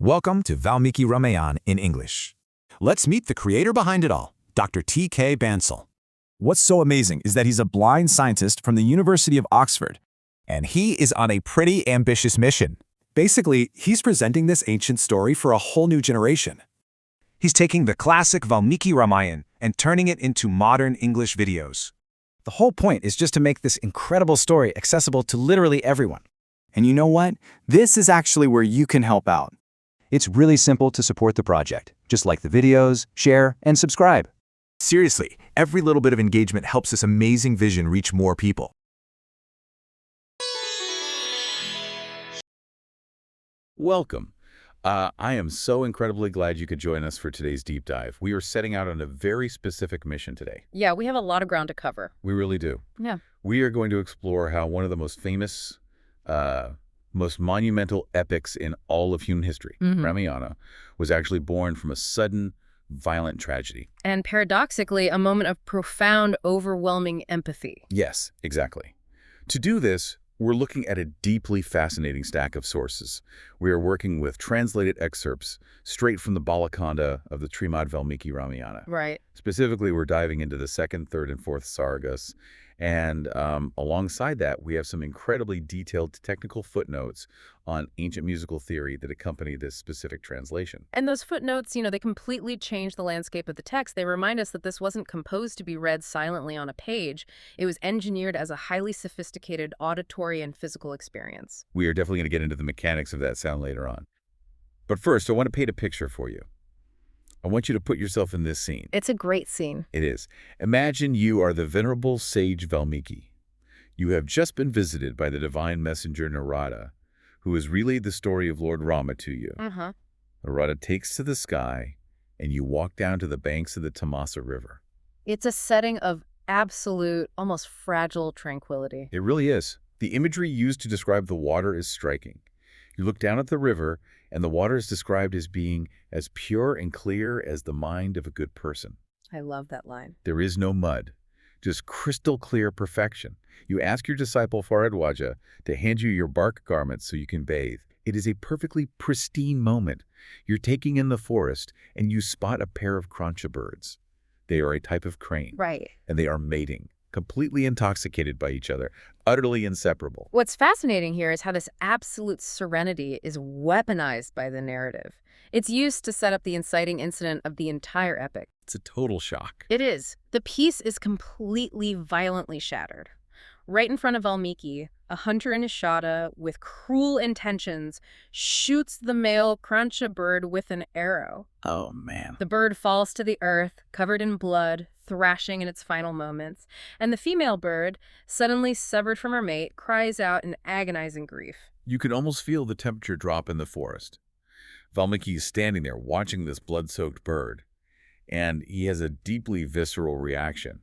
Welcome to Valmiki Ramayan in English. Let's meet the creator behind it all, Dr. T.K. Bansal. What's so amazing is that he's a blind scientist from the University of Oxford, and he is on a pretty ambitious mission. Basically, he's presenting this ancient story for a whole new generation. He's taking the classic Valmiki Ramayan and turning it into modern English videos. The whole point is just to make this incredible story accessible to literally everyone. And you know what? This is actually where you can help out. It's really simple to support the project. Just like the videos, share, and subscribe. Seriously, every little bit of engagement helps this amazing vision reach more people. Welcome. I am so incredibly glad you could join us for today's deep dive. We are setting out on a very specific mission today. Yeah, we have a lot of ground to cover. We really do. Yeah. We are going to explore how one of the most famous, most monumental epics in all of human history, Ramayana, was actually born from a sudden, violent tragedy. And paradoxically, a moment of profound, overwhelming empathy. Yes, exactly. To do this, we're looking at a deeply fascinating stack of sources. We are working with translated excerpts straight from the Baal of the Srimad Valmiki Ramayana. Right. Specifically, we're diving into the 2nd, 3rd, and 4th Sargas. And alongside that, we have some incredibly detailed technical footnotes on ancient musical theory that accompany this specific translation. And those footnotes, they completely change the landscape of the text. They remind us that this wasn't composed to be read silently on a page. It was engineered as a highly sophisticated auditory and physical experience. We are definitely going to get into the mechanics of that sound later on. But first, I want to paint a picture for you. I want you to put yourself in this scene. It's a great scene. It is. Imagine you are the venerable sage Valmiki. You have just been visited by the divine messenger Narada, who has relayed the story of Lord Rama to you. Narada takes to the sky, and you walk down to the banks of the Tamasa River. It's a setting of absolute, almost fragile tranquility. It really is. The imagery used to describe the water is striking. You look down at the river, and the water is described as being as pure and clear as the mind of a good person. I love that line. There is no mud, just crystal clear perfection. You ask your disciple Bharadwaja to hand you your bark garments so you can bathe. It is a perfectly pristine moment. You're taking in the forest, and you spot a pair of krancha birds. They are a type of crane. Right. And they are mating, completely intoxicated by each other, utterly inseparable. What's fascinating here is how this absolute serenity is weaponized by the narrative. It's used to set up the inciting incident of the entire epic. It's a total shock. It is. The piece is completely violently shattered. Right in front of Valmiki, a hunter in his shada, with cruel intentions, shoots the male krancha bird with an arrow. Oh, man. The bird falls to the earth, covered in blood, thrashing in its final moments, and the female bird, suddenly severed from her mate, cries out in agonizing grief. You can almost feel the temperature drop in the forest. Valmiki is standing there watching this blood-soaked bird, and he has a deeply visceral reaction.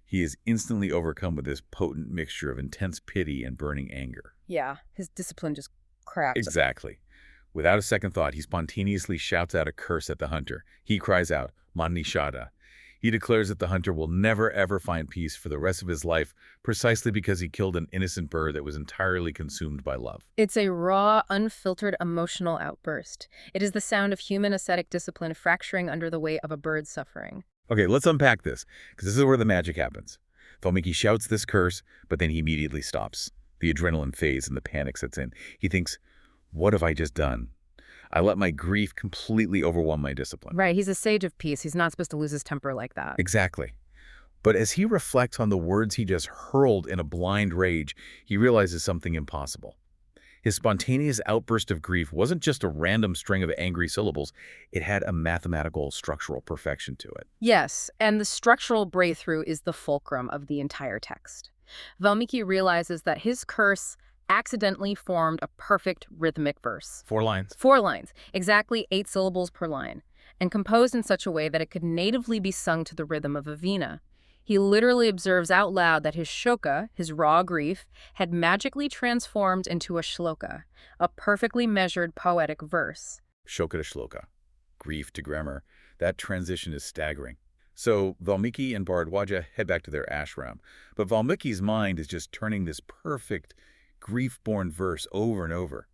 He is instantly overcome with this potent mixture of intense pity and burning anger. Yeah, his discipline just cracks. Exactly. Without a second thought, he spontaneously shouts out a curse at the hunter. He cries out, "Manishada." He declares that the hunter will never ever find peace for the rest of his life precisely because he killed an innocent bird that was entirely consumed by love. It's a raw, unfiltered emotional outburst. It is the sound of human ascetic discipline fracturing under the weight of a bird's suffering. Okay, let's unpack this, because this is where the magic happens. Valmiki shouts this curse, but then he immediately stops. The adrenaline phase and the panic sets in. He thinks, what have I just done? I let my grief completely overwhelm my discipline. Right, he's a sage of peace. He's not supposed to lose his temper like that. Exactly. But as he reflects on the words he just hurled in a blind rage, he realizes something impossible. His spontaneous outburst of grief wasn't just a random string of angry syllables. It had a mathematical, structural perfection to it. Yes, and the structural breakthrough is the fulcrum of the entire text. Valmiki realizes that his curse accidentally formed a perfect rhythmic verse. 4 lines. 4 lines, exactly 8 syllables per line, and composed in such a way that it could natively be sung to the rhythm of a veena. He literally observes out loud that his shoka, his raw grief, had magically transformed into a shloka, a perfectly measured poetic verse. Shoka to shloka, grief to grammar. That transition is staggering. So Valmiki and Bharadwaja head back to their ashram, but Valmiki's mind is just turning this perfect, grief-born verse over and over.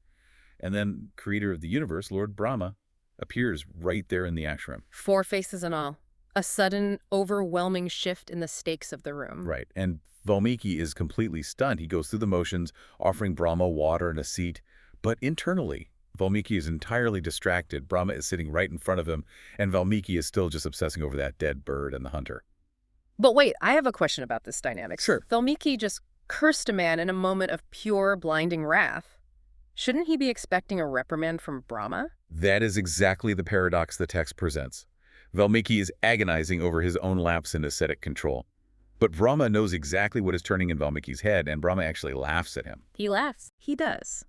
And then creator of the universe, Lord Brahma, appears right there in the ashram. 4 faces and all. A sudden, overwhelming shift in the stakes of the room. Right. And Valmiki is completely stunned. He goes through the motions, offering Brahma water and a seat. But internally, Valmiki is entirely distracted. Brahma is sitting right in front of him, and Valmiki is still just obsessing over that dead bird and the hunter. But wait, I have a question about this dynamic. Sure. Valmiki just cursed a man in a moment of pure, blinding wrath. Shouldn't he be expecting a reprimand from Brahma? That is exactly the paradox the text presents. Valmiki is agonizing over his own lapse in ascetic control. But Brahma knows exactly what is turning in Valmiki's head, and Brahma actually laughs at him. He laughs. He does.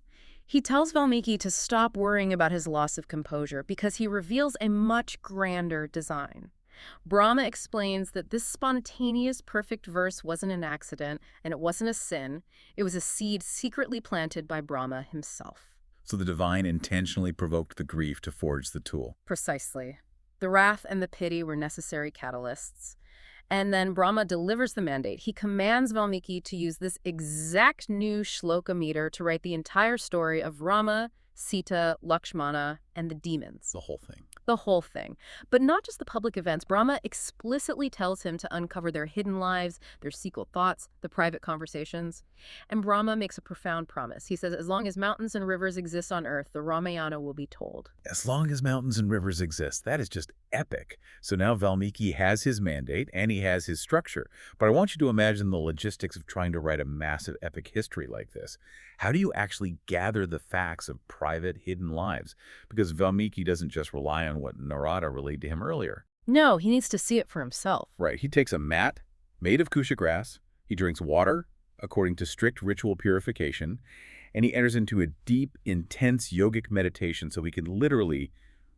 He tells Valmiki to stop worrying about his loss of composure because he reveals a much grander design. Brahma explains that this spontaneous, perfect verse wasn't an accident, and it wasn't a sin. It was a seed secretly planted by Brahma himself. So the divine intentionally provoked the grief to forge the tool. Precisely. The wrath and the pity were necessary catalysts. And then Brahma delivers the mandate. He commands Valmiki to use this exact new shloka meter to write the entire story of Rama, Sita, Lakshmana, and the demons. The whole thing. The whole thing. But not just the public events. Brahma explicitly tells him to uncover their hidden lives, their secret thoughts, the private conversations. And Brahma makes a profound promise. He says, as long as mountains and rivers exist on earth, the Ramayana will be told. As long as mountains and rivers exist, that is just epic. So now Valmiki has his mandate and he has his structure. But I want you to imagine the logistics of trying to write a massive epic history like this. How do you actually gather the facts of private, hidden lives? Because Valmiki doesn't just rely on what Narada relayed to him earlier. No, he needs to see it for himself. Right. He takes a mat made of kusha grass. He drinks water according to strict ritual purification. And he enters into a deep, intense yogic meditation so he can literally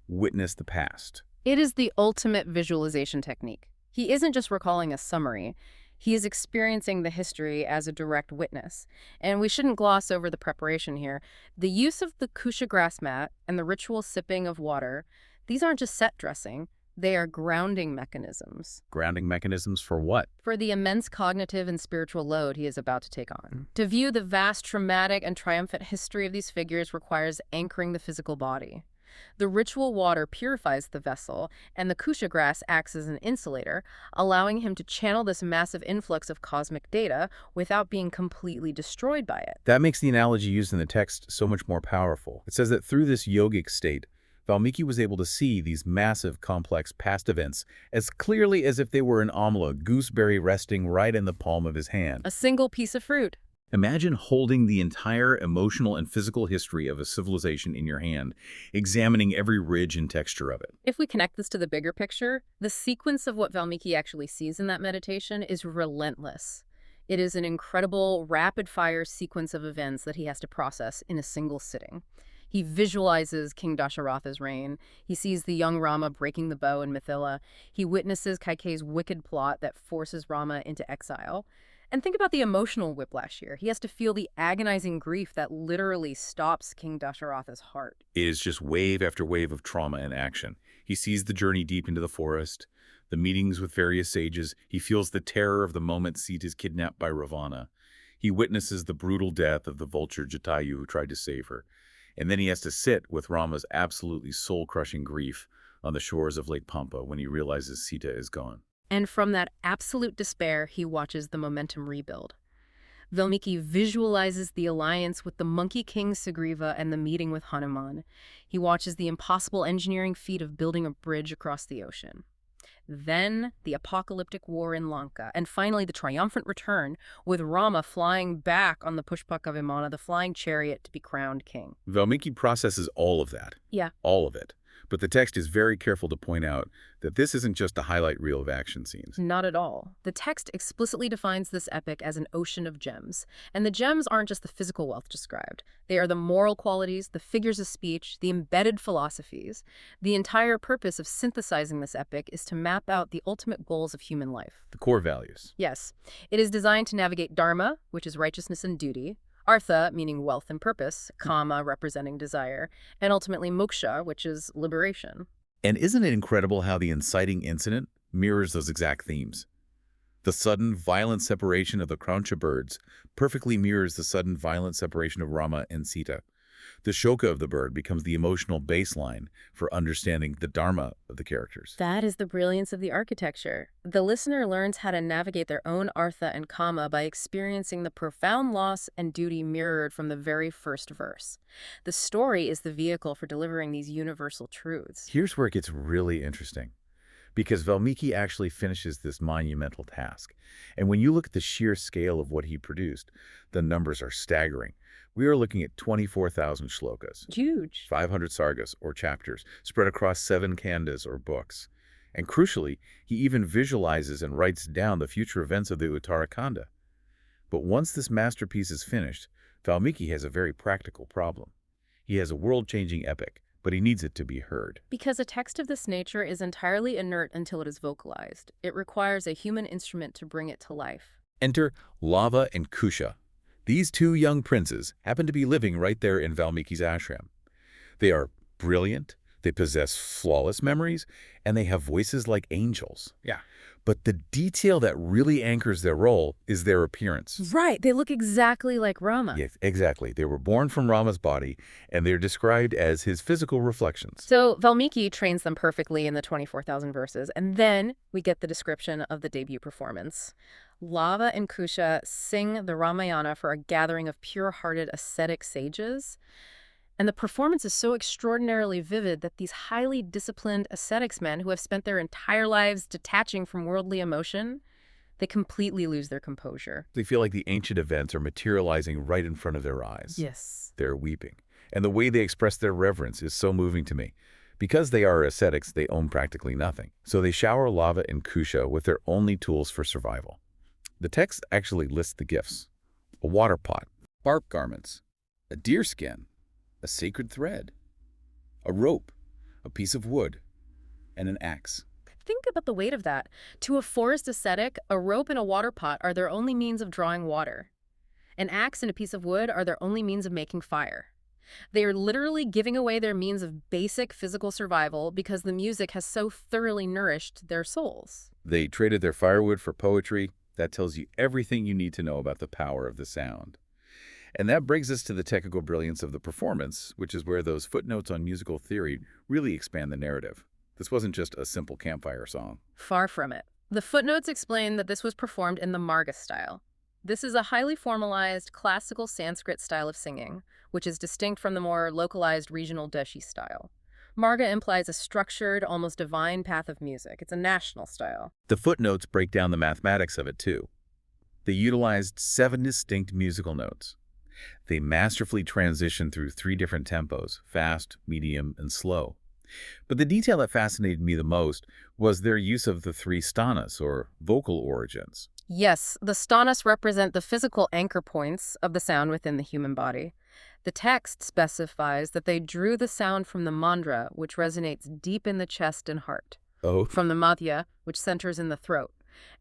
witness the past. It is the ultimate visualization technique. He isn't just recalling a summary. He is experiencing the history as a direct witness. And we shouldn't gloss over the preparation here. The use of the kusha grass mat and the ritual sipping of water, these aren't just set dressing. They are grounding mechanisms. Grounding mechanisms for what? For the immense cognitive and spiritual load he is about to take on. To view the vast, traumatic, and triumphant history of these figures requires anchoring the physical body. The ritual water purifies the vessel, and the kusha grass acts as an insulator, allowing him to channel this massive influx of cosmic data without being completely destroyed by it. That makes the analogy used in the text so much more powerful. It says that through this yogic state, Valmiki was able to see these massive, complex past events as clearly as if they were an amla, gooseberry resting right in the palm of his hand. A single piece of fruit. Imagine holding the entire emotional and physical history of a civilization in your hand, examining every ridge and texture of it. If we connect this to the bigger picture, the sequence of what Valmiki actually sees in that meditation is relentless. It is an incredible, rapid-fire sequence of events that he has to process in a single sitting. He visualizes King Dasharatha's reign. He sees the young Rama breaking the bow in Mithila. He witnesses Kaikeyi's wicked plot that forces Rama into exile. And think about the emotional whiplash here. He has to feel the agonizing grief that literally stops King Dasharatha's heart. It is just wave after wave of trauma and action. He sees the journey deep into the forest, the meetings with various sages. He feels the terror of the moment Sita is kidnapped by Ravana. He witnesses the brutal death of the vulture Jatayu who tried to save her. And then he has to sit with Rama's absolutely soul-crushing grief on the shores of Lake Pampa when he realizes Sita is gone. And from that absolute despair, he watches the momentum rebuild. Valmiki visualizes the alliance with the Monkey King Sugriva and the meeting with Hanuman. He watches the impossible engineering feat of building a bridge across the ocean. Then the apocalyptic war in Lanka, and finally the triumphant return with Rama flying back on the Pushpaka Vimana, the flying chariot, to be crowned king. Valmiki processes all of that. Yeah. All of it. But the text is very careful to point out that this isn't just a highlight reel of action scenes. Not at all. The text explicitly defines this epic as an ocean of gems. And the gems aren't just the physical wealth described. They are the moral qualities, the figures of speech, the embedded philosophies. The entire purpose of synthesizing this epic is to map out the ultimate goals of human life. The core values. Yes. It is designed to navigate dharma, which is righteousness and duty, artha, meaning wealth and purpose, kama, representing desire, and ultimately moksha, which is liberation. And isn't it incredible how the inciting incident mirrors those exact themes? The sudden, violent separation of the Krauncha birds perfectly mirrors the sudden, violent separation of Rama and Sita. The shoka of the bird becomes the emotional baseline for understanding the dharma of the characters. That is the brilliance of the architecture. The listener learns how to navigate their own artha and kama by experiencing the profound loss and duty mirrored from the very first verse. The story is the vehicle for delivering these universal truths. Here's where it gets really interesting, because Valmiki actually finishes this monumental task. And when you look at the sheer scale of what he produced, the numbers are staggering. We are looking at 24,000 shlokas, Huge. 500 sargas, or chapters, spread across 7 kandas, or books. And crucially, he even visualizes and writes down the future events of the Uttarakanda. But once this masterpiece is finished, Valmiki has a very practical problem. He has a world-changing epic, but he needs it to be heard. Because a text of this nature is entirely inert until it is vocalized. It requires a human instrument to bring it to life. Enter Lava and Kusha. These 2 young princes happen to be living right there in Valmiki's ashram. They are brilliant, they possess flawless memories, and they have voices like angels. Yeah. But the detail that really anchors their role is their appearance. Right, they look exactly like Rama. Yes, exactly. They were born from Rama's body, and they're described as his physical reflections. So Valmiki trains them perfectly in the 24,000 verses, and then we get the description of the debut performance. Lava and Kusha sing the Ramayana for a gathering of pure-hearted ascetic sages. And the performance is so extraordinarily vivid that these highly disciplined ascetics men who have spent their entire lives detaching from worldly emotion, they completely lose their composure. They feel like the ancient events are materializing right in front of their eyes. Yes. They're weeping. And the way they express their reverence is so moving to me. Because they are ascetics, they own practically nothing. So they shower Lava and Kusha with their only tools for survival. The text actually lists the gifts: a water pot, bark garments, a deer skin, a sacred thread, a rope, a piece of wood, and an axe. Think about the weight of that. To a forest ascetic, a rope and a water pot are their only means of drawing water. An axe and a piece of wood are their only means of making fire. They are literally giving away their means of basic physical survival because the music has so thoroughly nourished their souls. They traded their firewood for poetry. That tells you everything you need to know about the power of the sound. And that brings us to the technical brilliance of the performance, which is where those footnotes on musical theory really expand the narrative. This wasn't just a simple campfire song. Far from it. The footnotes explain that this was performed in the Marga style. This is a highly formalized, classical Sanskrit style of singing, which is distinct from the more localized regional Deshi style. Marga implies a structured, almost divine path of music. It's a national style. The footnotes break down the mathematics of it, too. They utilized 7 distinct musical notes. They masterfully transition through 3 different tempos: fast, medium, and slow. But the detail that fascinated me the most was their use of the 3 sthanas, or vocal origins. Yes, the sthanas represent the physical anchor points of the sound within the human body. The text specifies that they drew the sound from the mandra, which resonates deep in the chest and heart, Oh, from the madhya, which centers in the throat,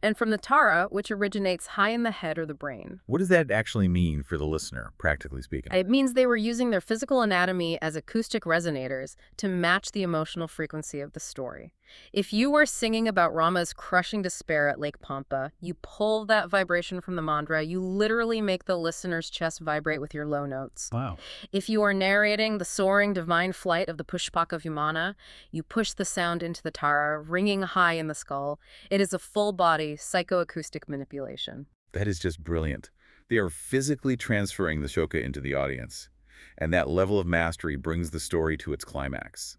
and from the tara, which originates high in the head or the brain. what does that actually mean for the listener, practically speaking? It means they were using their physical anatomy as acoustic resonators to match the emotional frequency of the story. If you were singing about Rama's crushing despair at Lake Pampa, you pull that vibration from the mandra, you literally make the listener's chest vibrate with your low notes. Wow. If you are narrating the soaring divine flight of the Pushpaka Vimana, you push the sound into the tara, ringing high in the skull. It is a full-body psychoacoustic manipulation. That is just brilliant. They are physically transferring the shoka into the audience, and that level of mastery brings the story to its climax.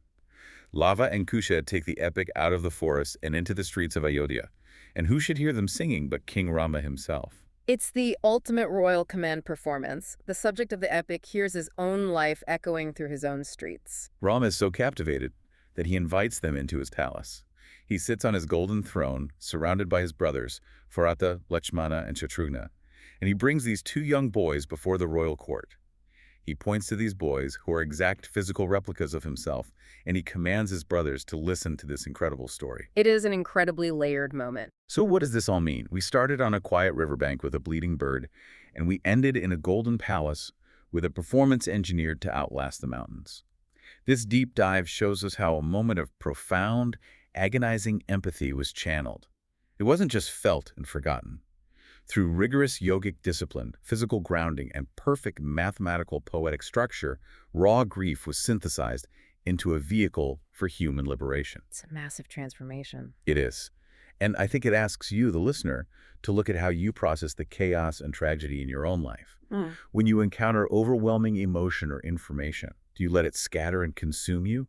Lava and Kusha take the epic out of the forest and into the streets of Ayodhya, and who should hear them singing but King Rama himself? It's the ultimate royal command performance. The subject of the epic hears his own life echoing through his own streets. Rama is so captivated that he invites them into his palace. He sits on his golden throne, surrounded by his brothers, Bharata, Lakshmana, and Shatrughna, and he brings these 2 young boys before the royal court. He points to these boys, who are exact physical replicas of himself, and he commands his brothers to listen to this incredible story. It is an incredibly layered moment. So what does this all mean? We started on a quiet riverbank with a bleeding bird, and we ended in a golden palace with a performance engineered to outlast the mountains. This deep dive shows us how a moment of profound, agonizing empathy was channeled. It wasn't just felt and forgotten. Through rigorous yogic discipline, physical grounding, and perfect mathematical poetic structure, raw grief was synthesized into a vehicle for human liberation. It's a massive transformation. It is. And I think it asks you, the listener, to look at how you process the chaos and tragedy in your own life. When you encounter overwhelming emotion or information, do you let it scatter and consume you?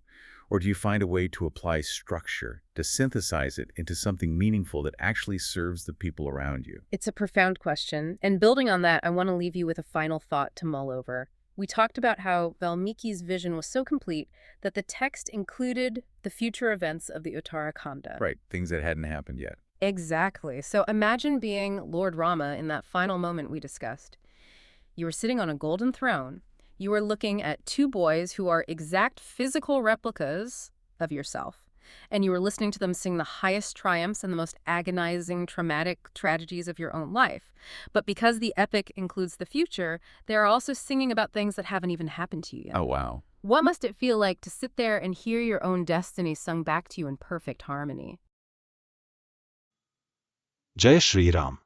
Or do you find a way to apply structure, to synthesize it into something meaningful that actually serves the people around you? It's a profound question, and building on that, I want to leave you with a final thought to mull over. We talked about how Valmiki's vision was so complete that the text included the future events of the Uttarakhanda. Right, things that hadn't happened yet. Exactly. So imagine being Lord Rama in that final moment we discussed. You were sitting on a golden throne. You were looking at two boys who are exact physical replicas of yourself. And you were listening to them sing the highest triumphs and the most agonizing, traumatic tragedies of your own life. But because the epic includes the future, they are also singing about things that haven't even happened to you yet. Oh, wow. What must it feel like to sit there and hear your own destiny sung back to you in perfect harmony? Jai Shri Ram.